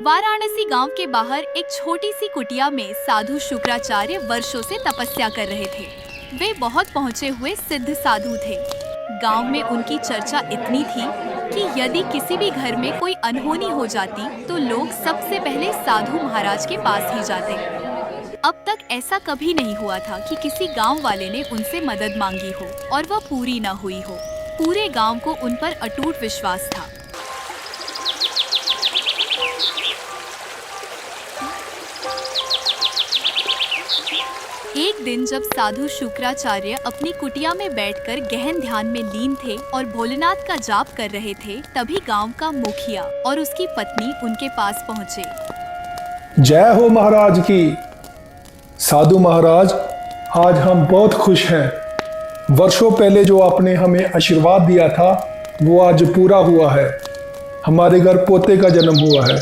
वाराणसी गांव के बाहर एक छोटी सी कुटिया में साधु शुक्राचार्य वर्षों से तपस्या कर रहे थे। वे बहुत पहुँचे हुए सिद्ध साधु थे। गांव में उनकी चर्चा इतनी थी कि यदि किसी भी घर में कोई अनहोनी हो जाती तो लोग सबसे पहले साधु महाराज के पास ही जाते। अब तक ऐसा कभी नहीं हुआ था कि किसी गांव वाले ने उनसे मदद मांगी हो और वह पूरी न हुई हो। पूरे गांव को उन पर अटूट विश्वास था। एक दिन जब साधु शुक्राचार्य अपनी कुटिया में बैठकर गहन ध्यान में लीन थे और भोलेनाथ का जाप कर रहे थे, तभी गांव का मुखिया और उसकी पत्नी उनके पास पहुंचे। जय हो महाराज की। साधु महाराज, आज हम बहुत खुश हैं। वर्षों पहले जो आपने हमें आशीर्वाद दिया था वो आज पूरा हुआ है। हमारे घर पोते का जन्म हुआ है।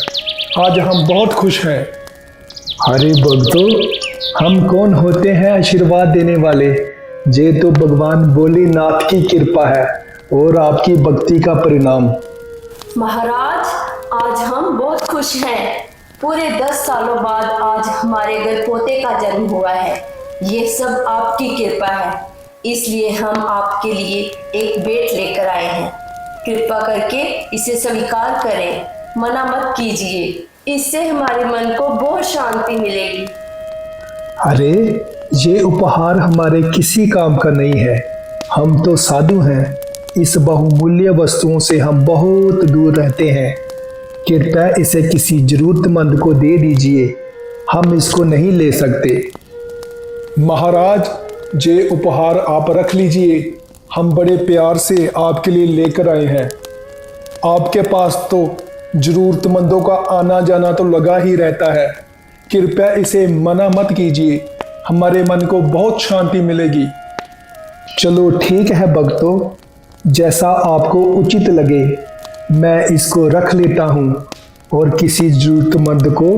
आज हम बहुत खुश हैं। अरे भक्तों, हम कौन होते हैं आशीर्वाद देने वाले? ये तो भगवान भोलेनाथ की कृपा है और आपकी भक्ति का परिणाम। महाराज, आज हम बहुत खुश हैं। पूरे 10 सालों बाद आज हमारे घर पोते का जन्म हुआ है। ये सब आपकी कृपा है, इसलिए हम आपके लिए एक बेट लेकर आए हैं। कृपा करके इसे स्वीकार करें, मना मत कीजिए। इससे हमारे मन को बहुत शांति मिलेगी। अरे, ये उपहार हमारे किसी काम का नहीं है। हम तो साधु हैं। इस बहुमूल्य वस्तुओं से हम बहुत दूर रहते हैं। कृपया इसे किसी जरूरतमंद को दे दीजिए। हम इसको नहीं ले सकते। महाराज, ये उपहार आप रख लीजिए। हम बड़े प्यार से आपके लिए लेकर आए हैं। आपके पास तो जरूरतमंदों का आना जाना तो लगा ही रहता है। कृपया इसे मना मत कीजिए, हमारे मन को बहुत शांति मिलेगी। चलो ठीक है भक्तों, जैसा आपको उचित लगे मैं इसको रख लेता हूँ और किसी जरूरतमंद को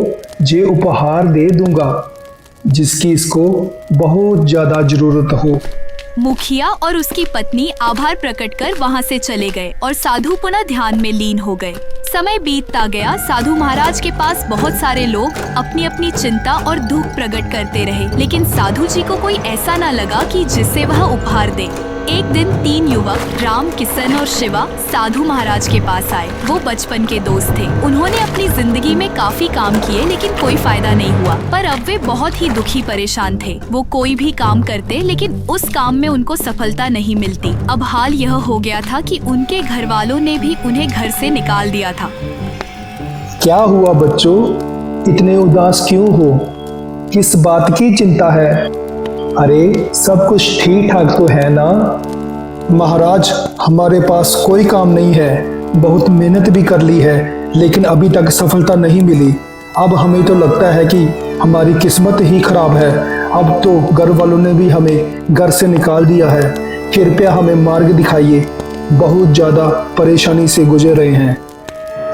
ये उपहार दे दूंगा जिसकी इसको बहुत ज़्यादा ज़रूरत हो। मुखिया और उसकी पत्नी आभार प्रकट कर वहाँ से चले गए और साधु पुनः ध्यान में लीन हो गए। समय बीतता गया। साधु महाराज के पास बहुत सारे लोग अपनी अपनी चिंता और दुख प्रकट करते रहे, लेकिन साधु जी को कोई ऐसा न लगा कि जिससे वह उपहार दे। एक दिन 3 युवक राम, किशन और शिवा साधु महाराज के पास आए। वो बचपन के दोस्त थे। उन्होंने अपनी जिंदगी में काफी काम किए लेकिन कोई फायदा नहीं हुआ। पर अब वे बहुत ही दुखी परेशान थे। वो कोई भी काम करते लेकिन उस काम में उनको सफलता नहीं मिलती। अब हाल यह हो गया था कि उनके घर वालों ने भी उन्हें घर से निकाल दिया था। क्या हुआ बच्चों, इतने उदास क्यों हो? किस बात की चिंता है? अरे, सब कुछ ठीक ठाक तो है ना? महाराज, हमारे पास कोई काम नहीं है। बहुत मेहनत भी कर ली है लेकिन अभी तक सफलता नहीं मिली। अब हमें तो लगता है कि हमारी किस्मत ही खराब है। अब तो घर वालों ने भी हमें घर से निकाल दिया है। कृपया हमें मार्ग दिखाइए। बहुत ज़्यादा परेशानी से गुजर रहे हैं।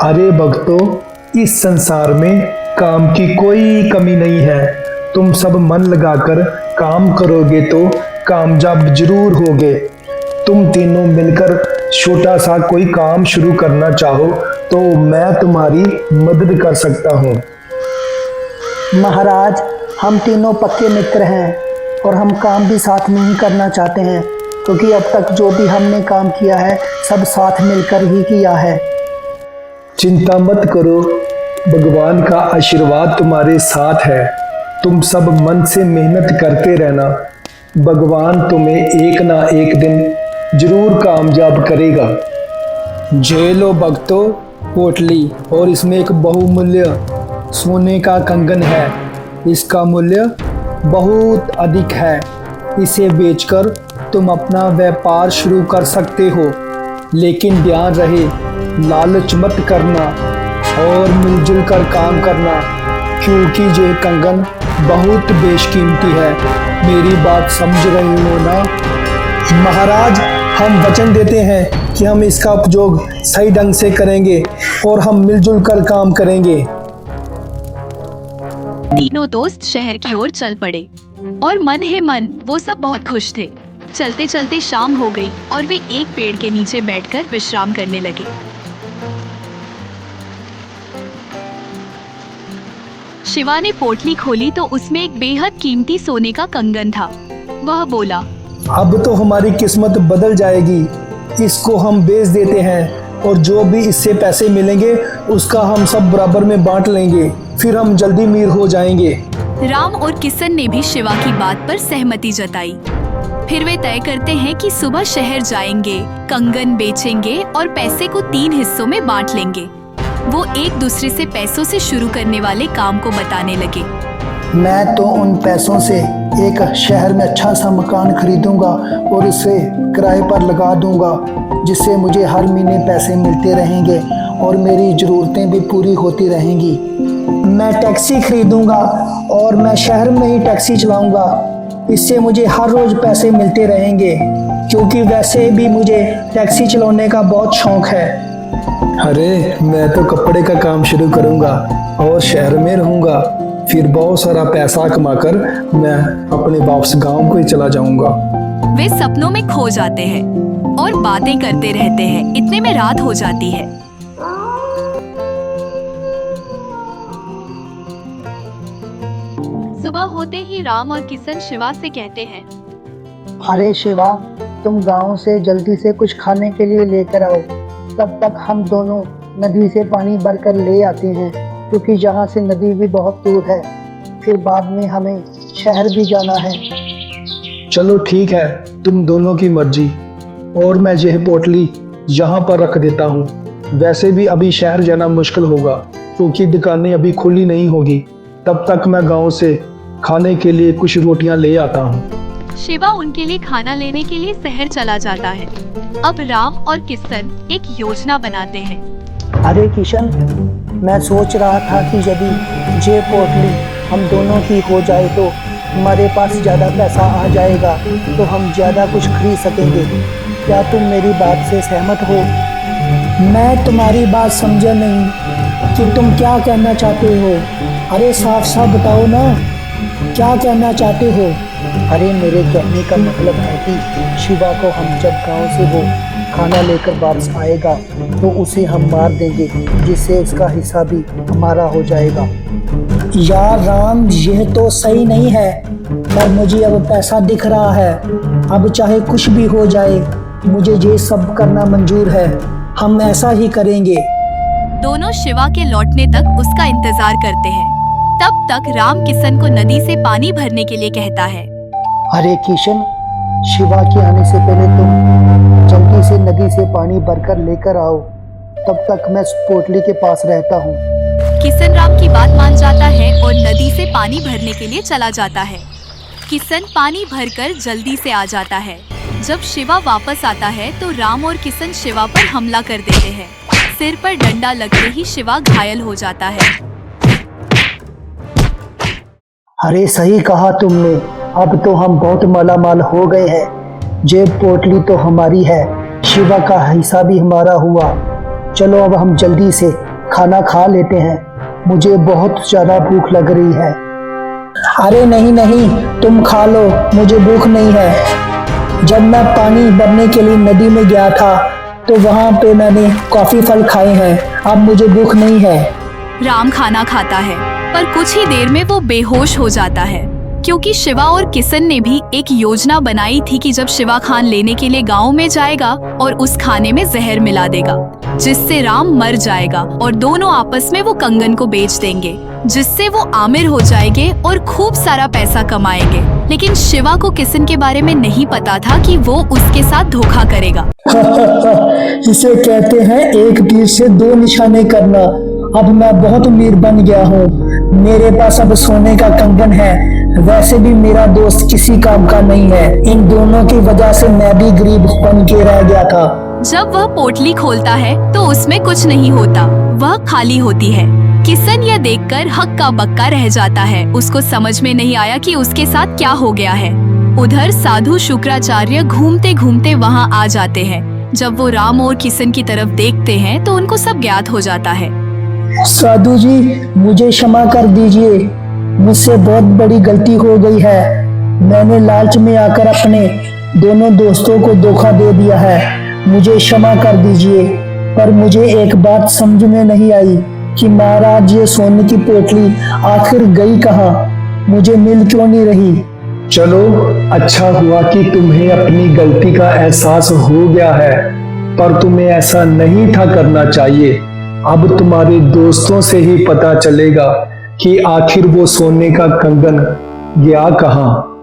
अरे भक्तों, इस संसार में काम की कोई कमी नहीं है। तुम सब मन लगाकर काम करोगे तो कामयाब जरूर होगे। तुम तीनों मिलकर छोटा सा कोई काम शुरू करना चाहो तो मैं तुम्हारी मदद कर सकता हूँ। महाराज, हम तीनों पक्के मित्र हैं और हम काम भी साथ में ही करना चाहते हैं, क्योंकि अब तक जो भी हमने काम किया है सब साथ मिलकर ही किया है। चिंता मत करो, भगवान का आशीर्वाद तुम्हारे साथ है। तुम सब मन से मेहनत करते रहना। भगवान तुम्हें एक ना एक दिन जरूर कामयाब करेगा। ये लो भक्तों, पोटली, और इसमें एक बहुमूल्य सोने का कंगन है। इसका मूल्य बहुत अधिक है। इसे बेचकर तुम अपना व्यापार शुरू कर सकते हो, लेकिन ध्यान रहे लालच मत करना और मिलजुल कर काम करना, क्योंकि ये कंगन बहुत बेशकीमती है। मेरी बात समझ रहे हो ना? महाराज, हम वचन देते हैं कि हम इसका उपयोग सही ढंग से करेंगे और हम मिलजुल कर काम करेंगे। तीनों दोस्त शहर की ओर चल पड़े और मन ही मन वो सब बहुत खुश थे। चलते चलते शाम हो गई और वे एक पेड़ के नीचे बैठकर विश्राम करने लगे। शिवा ने पोटली खोली तो उसमें एक बेहद कीमती सोने का कंगन था। वह बोला, अब तो हमारी किस्मत बदल जाएगी। इसको हम बेच देते हैं और जो भी इससे पैसे मिलेंगे उसका हम सब बराबर में बांट लेंगे, फिर हम जल्दी अमीर हो जाएंगे। राम और किशन ने भी शिवा की बात पर सहमति जताई। फिर वे तय करते हैं कि सुबह शहर जाएंगे, कंगन बेचेंगे और पैसे को 3 हिस्सों में बांट लेंगे। वो एक दूसरे से पैसों से शुरू करने वाले काम को बताने लगे। मैं तो उन पैसों से एक शहर में अच्छा सा मकान खरीदूंगा और उसे किराए पर लगा दूंगा, जिससे मुझे हर महीने पैसे मिलते रहेंगे और मेरी ज़रूरतें भी पूरी होती रहेंगी। मैं टैक्सी खरीदूंगा और मैं शहर में ही टैक्सी चलाऊंगा। इससे मुझे हर रोज़ पैसे मिलते रहेंगे, क्योंकि वैसे भी मुझे टैक्सी चलाने का बहुत शौक है। अरे मैं तो कपड़े का काम शुरू करूंगा और शहर में रहूंगा, फिर बहुत सारा पैसा कमाकर मैं अपने वापस गांव को ही चला जाऊंगा। वे सपनों में खो जाते हैं और बातें करते रहते हैं। इतने में रात हो जाती है। सुबह होते ही राम और किशन शिवा से कहते हैं, अरे शिवा, तुम गांव से जल्दी से कुछ खाने के लिए लेकर आओ। तब तक हम दोनों नदी से पानी भरकर ले आते हैं, क्योंकि यहाँ से नदी भी बहुत दूर है। फिर बाद में हमें शहर भी जाना है। चलो ठीक है, तुम दोनों की मर्जी। और मैं यह पोटली यहाँ पर रख देता हूँ। वैसे भी अभी शहर जाना मुश्किल होगा, क्योंकि दुकानें अभी खुली नहीं होगी। तब तक मैं गांव से खाने के लिए कुछ रोटियां ले आता हूँ। शिवा उनके लिए खाना लेने के लिए शहर चला जाता है। अब राम और किशन एक योजना बनाते हैं। अरे किशन, मैं सोच रहा था कि यदि ये पोटली हम दोनों की हो जाए तो हमारे पास ज़्यादा पैसा आ जाएगा, तो हम ज़्यादा कुछ खरीद सकेंगे। क्या तुम मेरी बात से सहमत हो? मैं तुम्हारी बात समझा नहीं कि तुम क्या कहना चाहते हो। अरे साफ साफ बताओ ना, क्या कहना चाहते हो? अरे मेरे कहने का मतलब है कि शिवा को हम जब गांव से वो खाना लेकर वापस आएगा तो उसे हम मार देंगे, जिससे उसका हिस्सा भी हमारा हो जाएगा। यार राम, यह तो सही नहीं है, पर मुझे अब पैसा दिख रहा है। अब चाहे कुछ भी हो जाए, मुझे ये सब करना मंजूर है। हम ऐसा ही करेंगे। दोनों शिवा के लौटने तक उसका इंतजार करते हैं। तब तक राम किशन को नदी से पानी भरने के लिए कहता है। अरे किशन, शिवा के आने से पहले तुम जल्दी से नदी से पानी भरकर लेकर आओ। तब तक मैं पोटली के पास रहता हूँ। किशन राम की बात मान जाता है और नदी से पानी भरने के लिए चला जाता है। किशन पानी भरकर जल्दी से आ जाता है। जब शिवा वापस आता है तो राम और किशन शिवा पर हमला कर देते हैं। सिर पर डंडा लगते ही शिवा घायल हो जाता है। अरे सही कहा तुमने, अब तो हम बहुत मालामाल हो गए हैं। ये पोटली तो हमारी है, शिवा का हिस्सा भी हमारा हुआ। चलो अब हम जल्दी से खाना खा लेते हैं, मुझे बहुत ज़्यादा भूख लग रही है। अरे नहीं नहीं, तुम खा लो, मुझे भूख नहीं है। जब मैं पानी भरने के लिए नदी में गया था तो वहाँ पे मैंने काफ़ी फल खाए हैं, अब मुझे भूख नहीं है। राम खाना खाता है, पर कुछ ही देर में वो बेहोश हो जाता है, क्योंकि शिवा और किशन ने भी एक योजना बनाई थी कि जब शिवा खान लेने के लिए गांव में जाएगा और उस खाने में जहर मिला देगा, जिससे राम मर जाएगा और दोनों आपस में वो कंगन को बेच देंगे, जिससे वो आमिर हो जाएंगे और खूब सारा पैसा कमाएंगे। लेकिन शिवा को किशन के बारे में नहीं पता था कि वो उसके साथ धोखा करेगा। इसे कहते हैं एक तीर से 2 निशाने करना। अब मैं बहुत अमीर बन गया हूँ, मेरे पास अब सोने का कंगन है। वैसे भी मेरा दोस्त किसी काम का नहीं है, इन दोनों की वजह से मैं भी गरीब बन के रह गया था। जब वह पोटली खोलता है तो उसमें कुछ नहीं होता, वह खाली होती है। किशन यह देखकर हक्का बक्का रह जाता है। उसको समझ में नहीं आया कि उसके साथ क्या हो गया है। उधर साधु शुक्राचार्य घूमते घूमते वहाँ आ जाते हैं। जब वो राम और किशन की तरफ देखते हैं तो उनको सब ज्ञात हो जाता है। साधु जी, मुझे क्षमा कर दीजिए, मुझसे बहुत बड़ी गलती हो गई है। मैंने लालच में आकर अपने दोनों दोस्तों को धोखा दे दिया है, मुझे क्षमा कर दीजिए। पर मुझे एक बात समझ में नहीं आई कि महाराज ये सोने की पोटली आखिर गई कहाँ, मुझे मिल क्यों नहीं रही। चलो, अच्छा हुआ कि तुम्हें अपनी गलती का एहसास हो गया है, पर तुम्हें ऐसा नहीं था करना चाहिए। अब तुम्हारे दोस्तों से ही पता चलेगा कि आखिर वो सोने का कंगन गया कहाँ।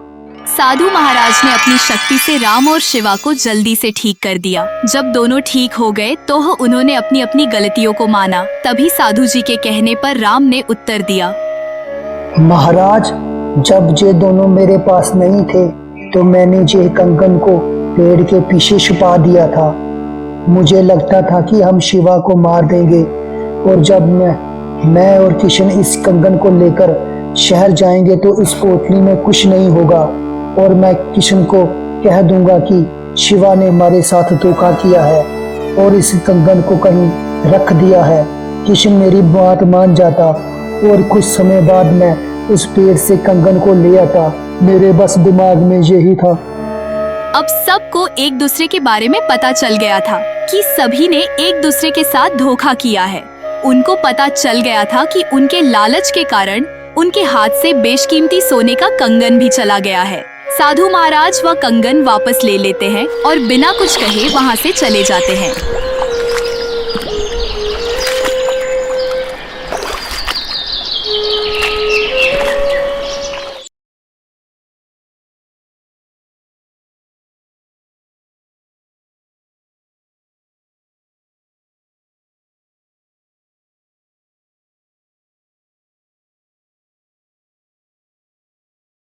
साधु महाराज ने अपनी शक्ति से राम और शिवा को जल्दी से ठीक कर दिया। जब दोनों ठीक हो गए तो उन्होंने अपनी अपनी गलतियों को माना। तभी साधु जी के कहने पर राम ने उत्तर दिया, महाराज, जब ये दोनों मेरे पास नहीं थे तो मैंने ये कंगन को पेड़ के पीछे छुपा दिया था। मुझे लगता था कि हम शिवा को मार देंगे और जब मैं और किशन इस कंगन को लेकर शहर जाएंगे तो इस पोटली में कुछ नहीं होगा और मैं किशन को कह दूंगा कि शिवा ने हमारे साथ धोखा किया है और इस कंगन को कहीं रख दिया है। किशन मेरी बात मान जाता और कुछ समय बाद मैं उस पेड़ से कंगन को ले आता। मेरे बस दिमाग में यही था। अब सबको एक दूसरे के बारे में पता चल गया था कि सभी ने एक दूसरे के साथ धोखा किया है। उनको पता चल गया था कि उनके लालच के कारण उनके हाथ से बेशकीमती सोने का कंगन भी चला गया है। साधु महाराज वह कंगन वापस ले लेते हैं और बिना कुछ कहे वहां से चले जाते हैं।